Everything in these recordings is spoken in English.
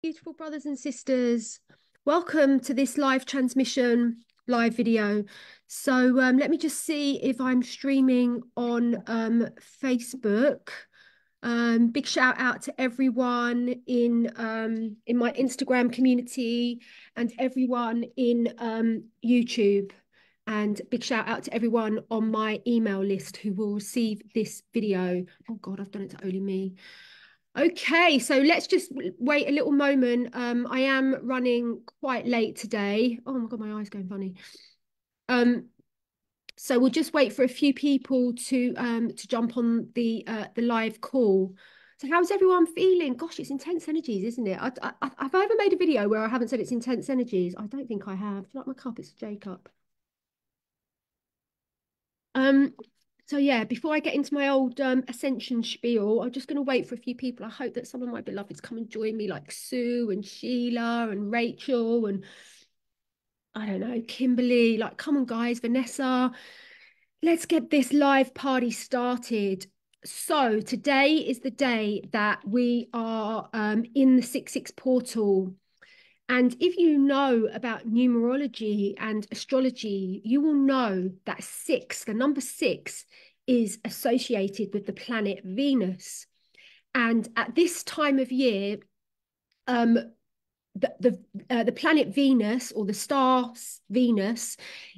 Beautiful brothers and sisters, welcome to this live transmission, live video. So let me just see if I'm streaming on Facebook. Big shout out to everyone in my Instagram community and everyone in YouTube. And big shout out to everyone on my email list who will receive this video. Oh God, I've done it to only me. Okay, so let's just wait a little moment. I am running quite late today. Oh my God, my eye's going funny. Um, so we'll just wait for a few people to jump on the live call. So how's everyone feeling? Gosh, it's intense energies, isn't it? Have I ever made a video where I haven't said it's intense energies? I don't think I have. Do you like my cup? It's a J cup. Um, so yeah, before I get into my old ascension spiel, I'm just going to wait for a few people. I hope that some of my beloveds come and join me, like Sue and Sheila and Rachel and I don't know, Kimberly. Like, come on, guys, Vanessa. Let's get this live party started. So today is the day that we are in the 6/6 portal. And if you know about numerology and astrology, you will know that six, the number six, is associated with the planet Venus. And at this time of year, um, the planet Venus or the star Venus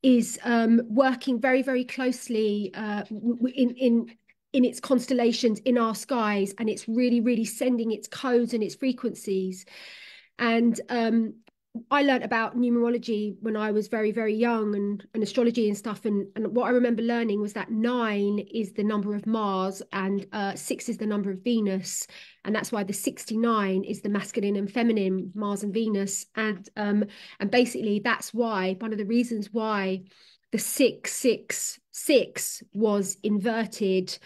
is working very, very closely in its constellations in our skies, and it's really, really sending its codes and its frequencies. And I learned about numerology when I was very, very young and astrology and stuff. And what I remember learning was that nine is the number of Mars and six is the number of Venus. And that's why the 69 is the masculine and feminine, Mars and Venus. And basically that's why one of the reasons why the 666 was inverted,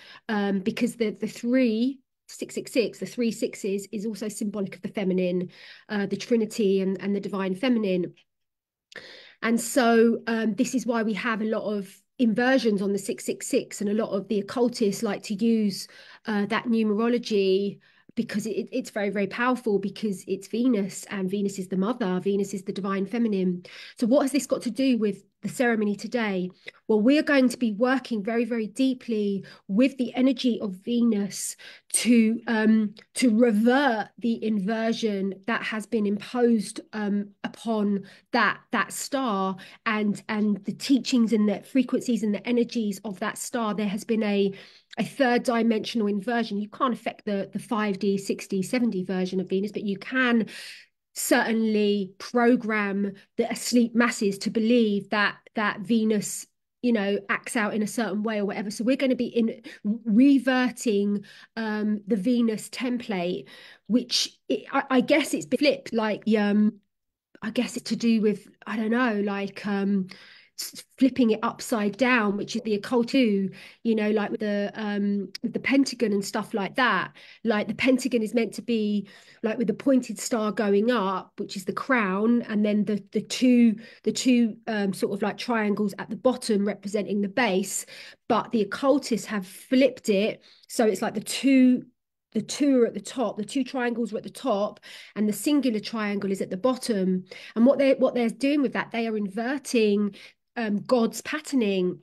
because the three 666, the three sixes, is also symbolic of the feminine, the Trinity and the divine feminine. And so this is why we have a lot of inversions on the 666, and a lot of the occultists like to use that numerology because it's very, very powerful, because it's Venus, and Venus is the mother, Venus is the divine feminine. So what has this got to do with the ceremony today? Well, we're going to be working very, very deeply with the energy of Venus to revert the inversion that has been imposed upon that star, and the teachings and the frequencies and the energies of that star. There has been a third dimensional inversion. You can't affect the 5D, 6D, 7D version of Venus, but you can certainly program the asleep masses to believe that Venus, acts out in a certain way or whatever. So we're going to be in reverting the Venus template, which I guess it's been flipped. Like I guess it's to do with, I don't know, like flipping it upside down, which is the occult too, like with the Pentagon and stuff like that. Like the Pentagon is meant to be like with the pointed star going up, which is the crown, and then the two sort of like triangles at the bottom representing the base. But the occultists have flipped it, so it's like the two are at the top, the two triangles are at the top, and the singular triangle is at the bottom. And what they're doing with that, they are inverting God's patterning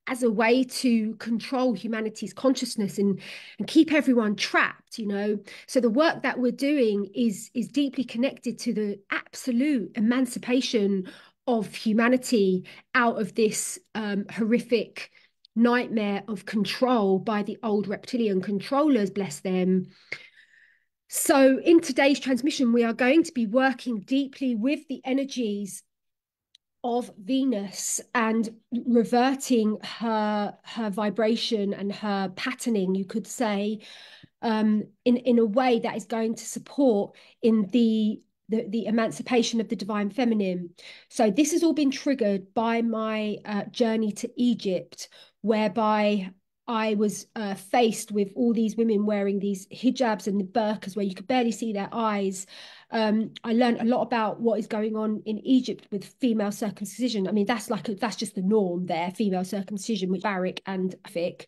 as a way to control humanity's consciousness and keep everyone trapped. So the work that we're doing is deeply connected to the absolute emancipation of humanity out of this horrific nightmare of control by the old reptilian controllers, bless them. So in today's transmission, we are going to be working deeply with the energies of Venus and reverting her vibration and her patterning, you could say, in a way that is going to support in the emancipation of the divine feminine. So this has all been triggered by my journey to Egypt, whereby I was faced with all these women wearing these hijabs and the burqas where you could barely see their eyes. I learned a lot about what is going on in Egypt with female circumcision. I mean, that's just the norm there, female circumcision with Barak and Afik.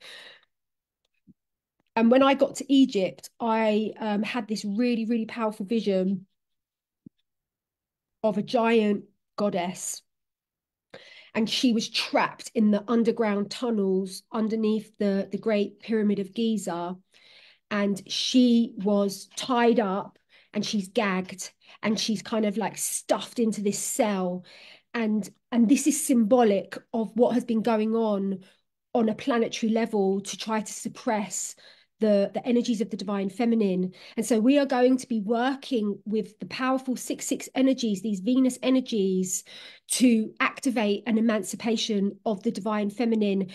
And when I got to Egypt, I had this really, really powerful vision of a giant goddess, and she was trapped in the underground tunnels underneath the Great Pyramid of Giza, and she was tied up and she's gagged and she's kind of like stuffed into this cell, and this is symbolic of what has been going on a planetary level to try to suppress the energies of the divine feminine. And so we are going to be working with the powerful 6-6 energies, these Venus energies, to activate an emancipation of the divine feminine,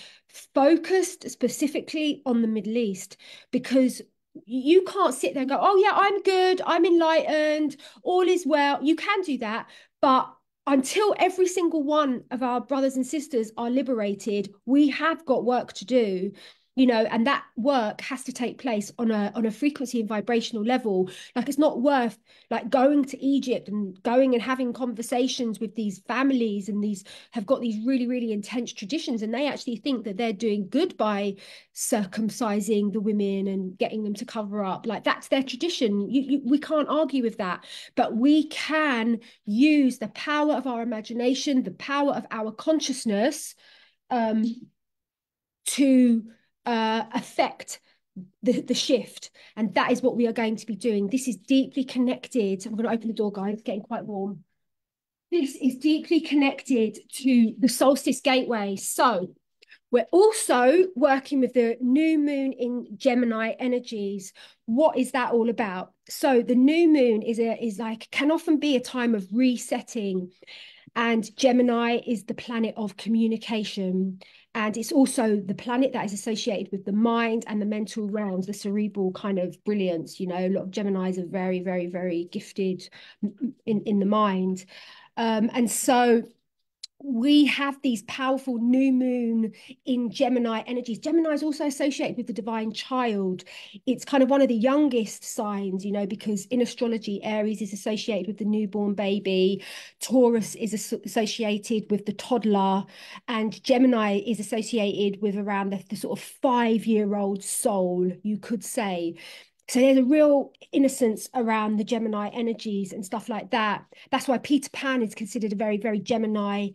focused specifically on the Middle East, because you can't sit there and go, oh yeah, I'm good, I'm enlightened, all is well. You can do that, but until every single one of our brothers and sisters are liberated, we have got work to do, and that work has to take place on a frequency and vibrational level. Like, it's not worth like going to Egypt and going and having conversations with these families, and these have got these really, really intense traditions, and they actually think that they're doing good by circumcising the women and getting them to cover up. Like, that's their tradition. We can't argue with that, but we can use the power of our imagination, the power of our consciousness, to affect the shift. And that is what we are going to be doing. This is deeply connected. I'm going to open the door, guys. It's getting quite warm. This is deeply connected to the solstice gateway. So we're also working with the new moon in Gemini energies. What is that all about? So the new moon is like, can often be a time of resetting, and Gemini is the planet of communication. And it's also the planet that is associated with the mind and the mental realms, the cerebral kind of brilliance. A lot of Geminis are very, very, very gifted in the mind. And so we have these powerful new moon in Gemini energies. Gemini is also associated with the divine child. It's kind of one of the youngest signs, because in astrology, Aries is associated with the newborn baby, Taurus is associated with the toddler, and Gemini is associated with around the sort of 5-year-old soul, you could say. So there's a real innocence around the Gemini energies and stuff like that. That's why Peter Pan is considered a very, very Gemini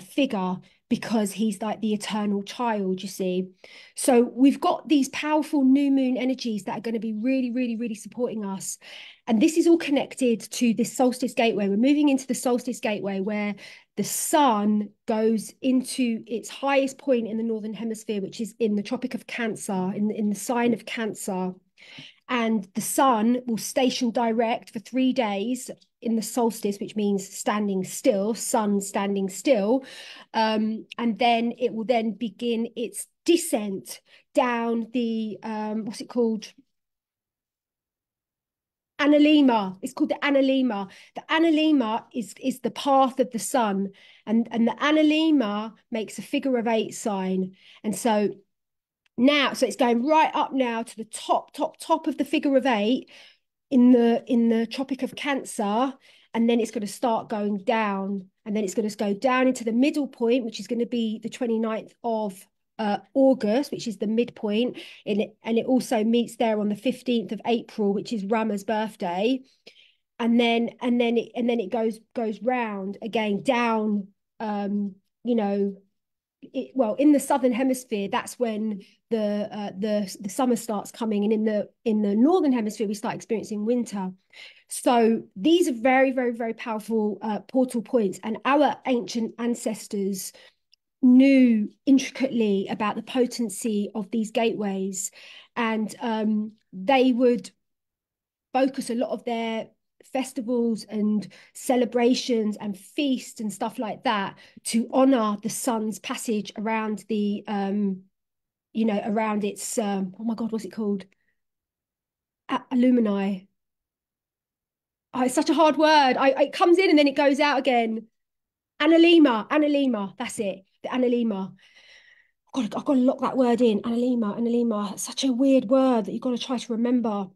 figure, because he's like the eternal child, you see. So we've got these powerful new moon energies that are going to be really, really, really supporting us. And this is all connected to this solstice gateway. We're moving into the solstice gateway, where the sun goes into its highest point in the northern hemisphere, which is in the Tropic of Cancer, in the sign of Cancer. And the sun will station direct for 3 days in the solstice, which means standing still, sun standing still. And then it will then begin its descent down the, what's it called? Analema. It's called the analema. The analema is the path of the sun, and the analema makes a figure of 8 sign. And so it's going right up now to the top of the figure of 8 in the Tropic of Cancer, and then it's going to start going down, and then it's going to go down into the middle point, which is going to be the 29th of August, which is the midpoint, and it also meets there on the 15th of April, which is Rama's birthday, and then it goes round again down, you know in the southern hemisphere, that's when the summer starts coming, and in the northern hemisphere we start experiencing winter. So these are very, very, very powerful portal points, and our ancient ancestors knew intricately about the potency of these gateways, and they would focus a lot of their festivals and celebrations and feasts and stuff like that to honor the sun's passage around the around its oh my god, what's it called? Alumni. Oh, it's such a hard word. It comes in and then it goes out again. Analema, that's it. The analema. I've got to lock that word in. Analema. It's such a weird word that you've got to try to remember.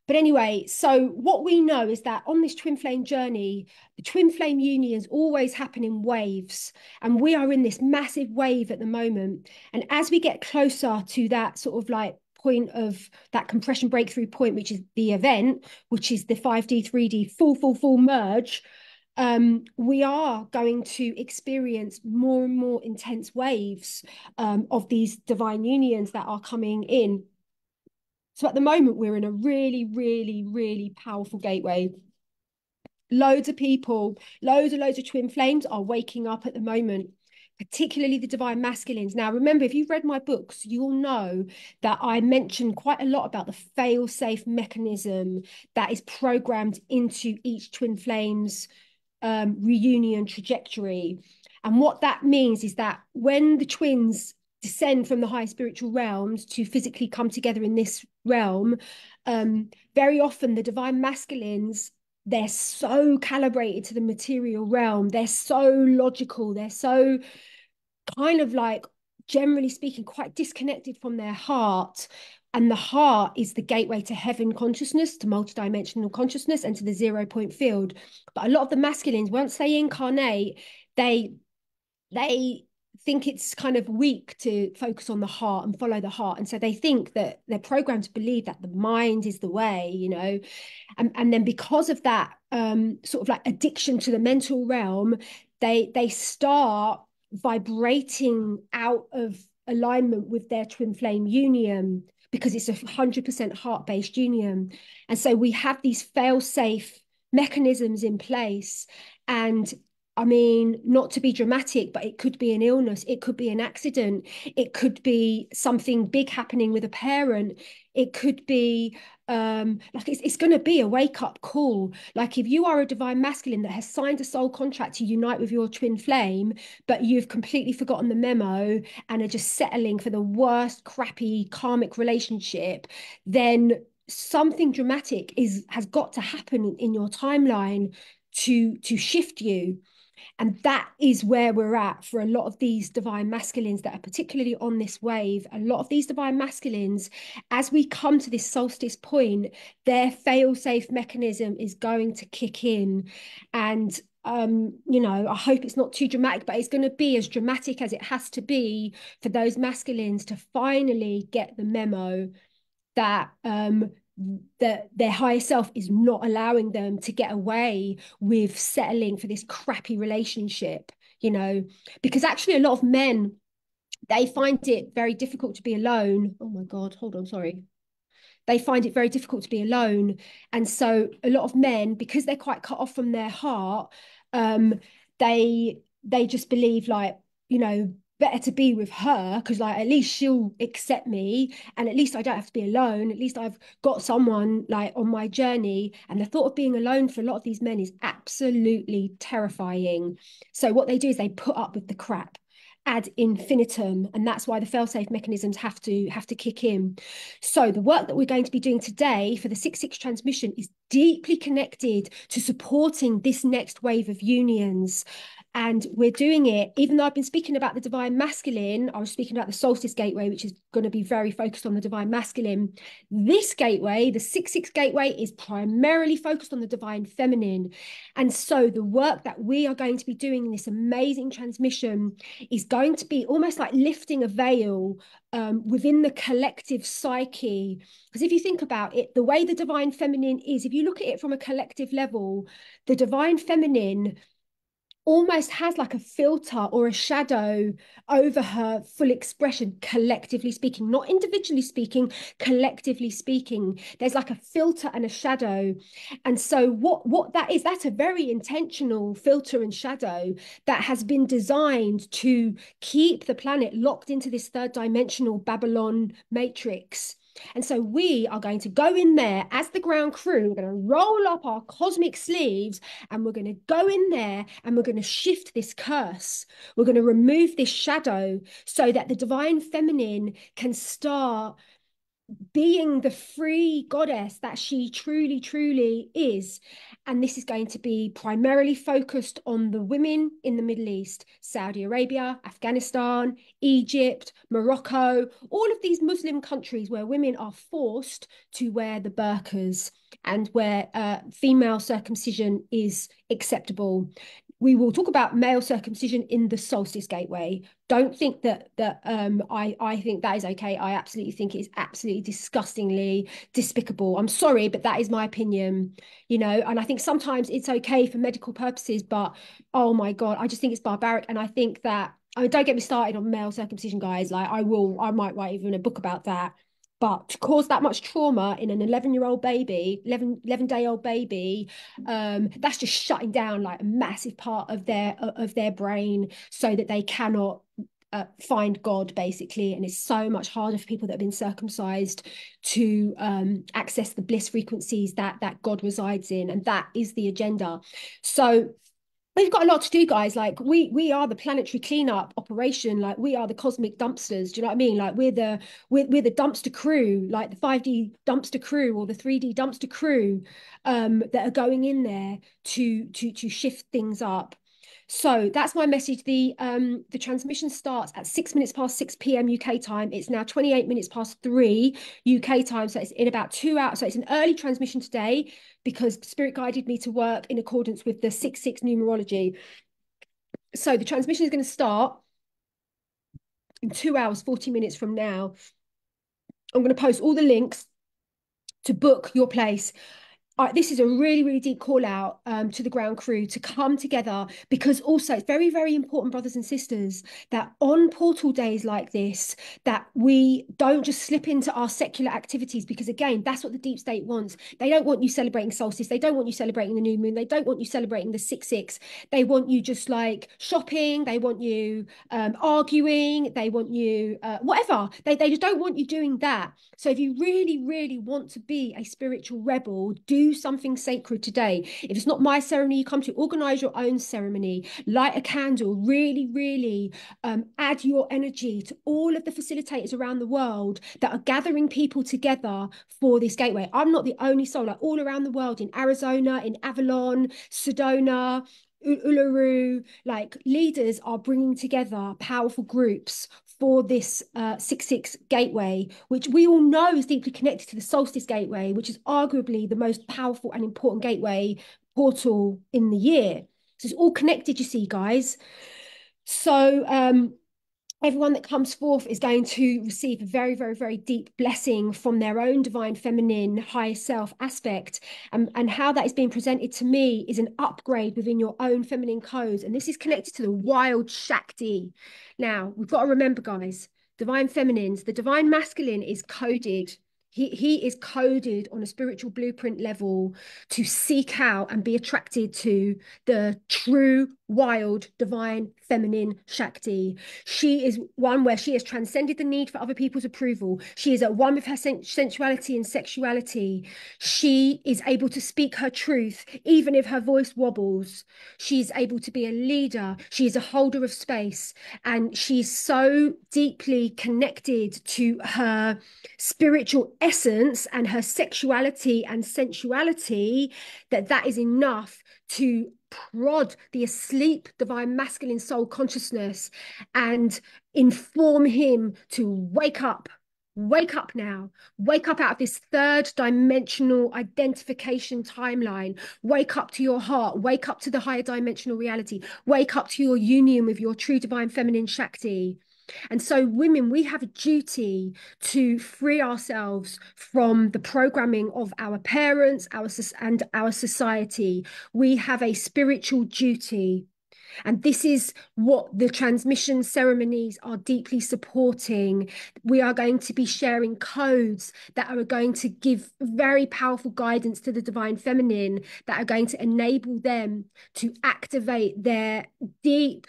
But anyway, so what we know is that on this twin flame journey, the twin flame unions always happen in waves. And we are in this massive wave at the moment. And as we get closer to that sort of like point of that compression breakthrough point, which is the event, which is the 5D, 3D, full merge, we are going to experience more and more intense waves of these divine unions that are coming in. So at the moment, we're in a really, really, really powerful gateway. Loads of people, loads of twin flames are waking up at the moment, particularly the divine masculines. Now, remember, if you've read my books, you'll know that I mention quite a lot about the fail-safe mechanism that is programmed into each twin flames reunion trajectory. And what that means is that when the twins descend from the high spiritual realms to physically come together in this realm, very often the divine masculines, they're so calibrated to the material realm, they're so logical, they're so kind of like, generally speaking, quite disconnected from their heart. And the heart is the gateway to heaven consciousness, to multidimensional consciousness, and to the 0 point field. But a lot of the masculines, once they incarnate, they think it's kind of weak to focus on the heart and follow the heart. And so they think that they're programmed to believe that the mind is the way, you know. And then because of that sort of like addiction to the mental realm, they start vibrating out of alignment with their twin flame union, because it's 100% heart-based union. And so we have these fail-safe mechanisms in place. And I mean, not to be dramatic, but it could be an illness, it could be an accident, it could be something big happening with a parent, it could be like it's going to be a wake-up call. Like if you are a divine masculine that has signed a soul contract to unite with your twin flame, but you've completely forgotten the memo and are just settling for the worst crappy karmic relationship, then something dramatic has got to happen in your timeline to shift you. And that is where we're at for a lot of these divine masculines that are particularly on this wave. A lot of these divine masculines, as we come to this solstice point, their fail-safe mechanism is going to kick in. And you know, I hope it's not too dramatic, but it's going to be as dramatic as it has to be for those masculines to finally get the memo that that their higher self is not allowing them to get away with settling for this crappy relationship, you know, because actually a lot of men, they find it very difficult to be alone. Oh my God, hold on, sorry. They find it very difficult to be alone. And so a lot of men, because they're quite cut off from their heart, um, they just believe like, you know, better to be with her because like at least she'll accept me and at least I don't have to be alone. At least I've got someone like on my journey. And the thought of being alone for a lot of these men is absolutely terrifying. So what they do is they put up with the crap ad infinitum, and that's why the fail-safe mechanisms have to kick in. So the work that we're going to be doing today for the 6/6 transmission is deeply connected to supporting this next wave of unions. And we're doing it, even though I've been speaking about the divine masculine, I was speaking about the solstice gateway, which is going to be very focused on the divine masculine. This gateway, the 6/6 gateway, is primarily focused on the divine feminine. And so the work that we are going to be doing in this amazing transmission is going to be almost like lifting a veil within the collective psyche. Because if you think about it, the way the divine feminine is, if you look at it from a collective level, the divine feminine almost has like a filter or a shadow over her full expression, collectively speaking, not individually speaking, collectively speaking. There's like a filter and a shadow. And so what that is, that's a very intentional filter and shadow that has been designed to keep the planet locked into this third dimensional Babylon matrix. And so we are going to go in there as the ground crew. We're going to roll up our cosmic sleeves and we're going to go in there and we're going to shift this curse. We're going to remove this shadow so that the divine feminine can start being the free goddess that she truly, truly is. And this is going to be primarily focused on the women in the Middle East, Saudi Arabia, Afghanistan, Egypt, Morocco, all of these Muslim countries where women are forced to wear the burqas and where female circumcision is acceptable. we will talk about male circumcision in the solstice gateway. Don't think I think that is okay. I absolutely think it's absolutely disgustingly despicable. I'm sorry, but that is my opinion, and I think sometimes it's okay for medical purposes, but oh my God, I just think it's barbaric. And I think that, I mean, don't get me started on male circumcision, guys. Like I might write even a book about that. But to cause that much trauma in an 11-year-old baby, 11-day-old baby, that's just shutting down like a massive part of their brain so that they cannot find God, basically. And it's so much harder for people that have been circumcised to access the bliss frequencies that God resides in. And that is the agenda. So we've got a lot to do, guys. Like we are the planetary cleanup operation. Like we are the cosmic dumpsters. Do you know what I mean? Like we're the dumpster crew, like the 5D dumpster crew or the 3D dumpster crew, that are going in there to shift things up. So that's my message. The transmission starts at 6 minutes past 6 p.m. UK time. It's now 28 minutes past 3 UK time. So it's in about 2 hours. So it's an early transmission today because Spirit guided me to work in accordance with the 6/6 numerology. So the transmission is going to start in 2 hours, 40 minutes from now. I'm going to post all the links to book your place. This is a really, really deep call out to the ground crew to come together, because also it's very, very important, brothers and sisters, that on portal days like this, that we don't just slip into our secular activities, because again, that's what the deep state wants. They don't want you celebrating solstice. They don't want you celebrating the new moon. They don't want you celebrating the 6/6. They want you just like shopping. They want you arguing. They want you whatever. They just don't want you doing that. So if you really, really want to be a spiritual rebel, do something sacred today. If it's not my ceremony, you come to organize your own ceremony, light a candle, really, really add your energy to all of the facilitators around the world that are gathering people together for this gateway. I'm not the only soul, like all around the world, in Arizona, in Avalon, Sedona, Uluru, like leaders are bringing together powerful groups for this 6/6 gateway, which we all know is deeply connected to the solstice gateway, which is arguably the most powerful and important gateway portal in the year. So it's all connected, you see, guys. So everyone that comes forth is going to receive a very, very, very deep blessing from their own divine feminine higher self aspect. And how that is being presented to me is an upgrade within your own feminine codes. And this is connected to the wild Shakti. Now, we've got to remember, guys, divine feminines, the divine masculine is coded. He is coded on a spiritual blueprint level to seek out and be attracted to the true, wild, divine, feminine Shakti. She is one where she has transcended the need for other people's approval. She is at one with her sensuality and sexuality. She is able to speak her truth, even if her voice wobbles. She is able to be a leader. She is a holder of space. And she's so deeply connected to her spiritual essence and her sexuality and sensuality that is enough to prod the asleep divine masculine soul consciousness and inform him to wake up. Wake up now. Wake up out of this third dimensional identification timeline. Wake up to your heart. Wake up to the higher dimensional reality. Wake up to your union with your true divine feminine Shakti. And so, women, we have a duty to free ourselves from the programming of our parents, and our society. We have a spiritual duty. And this is what the transmission ceremonies are deeply supporting. We are going to be sharing codes that are going to give very powerful guidance to the divine feminine, that are going to enable them to activate their deep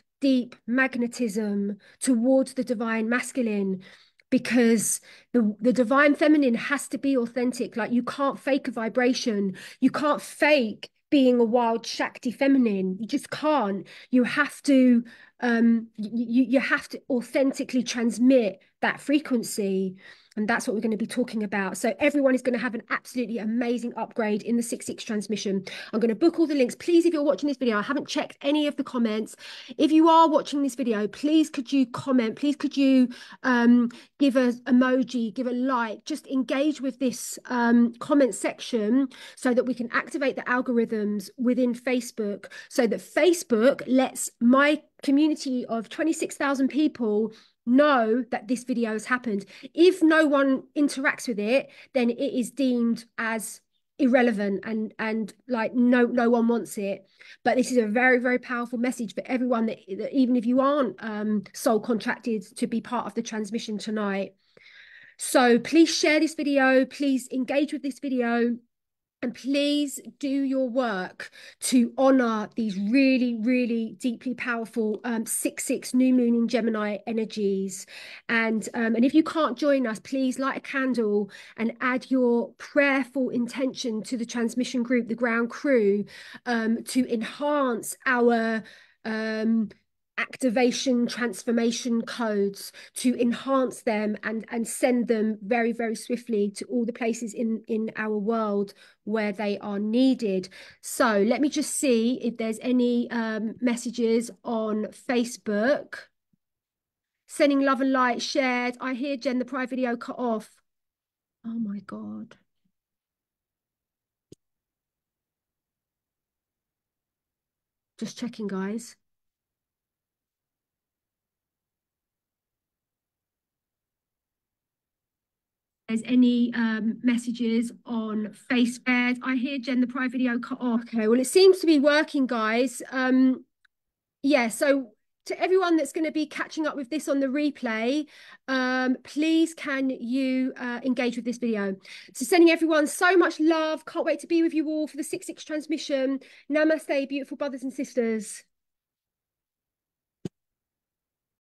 magnetism towards the divine masculine, because the divine feminine has to be authentic. Like, you can't fake a vibration. You can't fake being a wild Shakti feminine. You just can't. You have to you have to authentically transmit that frequency. And that's what we're going to be talking about. So everyone is going to have an absolutely amazing upgrade in the 6/6 transmission. I'm going to book all the links. Please, if you're watching this video, I haven't checked any of the comments. If you are watching this video, please could you comment? Please could you give an emoji, give a like, just engage with this comment section so that we can activate the algorithms within Facebook, so that Facebook lets my community of 26,000 people know that this video has happened. If no one interacts with it, then it is deemed as irrelevant and like no one wants it. But this is a very, very powerful message for everyone that even if you aren't soul contracted to be part of the transmission tonight. So please share this video, please engage with this video, and please do your work to honor these really, really deeply powerful 6/6 new moon in Gemini energies. And if you can't join us, please light a candle and add your prayerful intention to the transmission group, the ground crew, to enhance our activation transformation codes, to enhance them and send them very, very swiftly to all the places in our world where they are needed. So let me just see if there's any messages on Facebook. Sending love and light, shared. I hear, Jen, the private video cut off. Oh my God. Just checking, guys. There's any messages on Facebook. I hear, Jen, the private video cut off. Okay, well, it seems to be working, guys. Yeah, so to everyone that's going to be catching up with this on the replay, please can you engage with this video. So sending everyone so much love. Can't wait to be with you all for the 6/6 transmission. Namaste, beautiful brothers and sisters.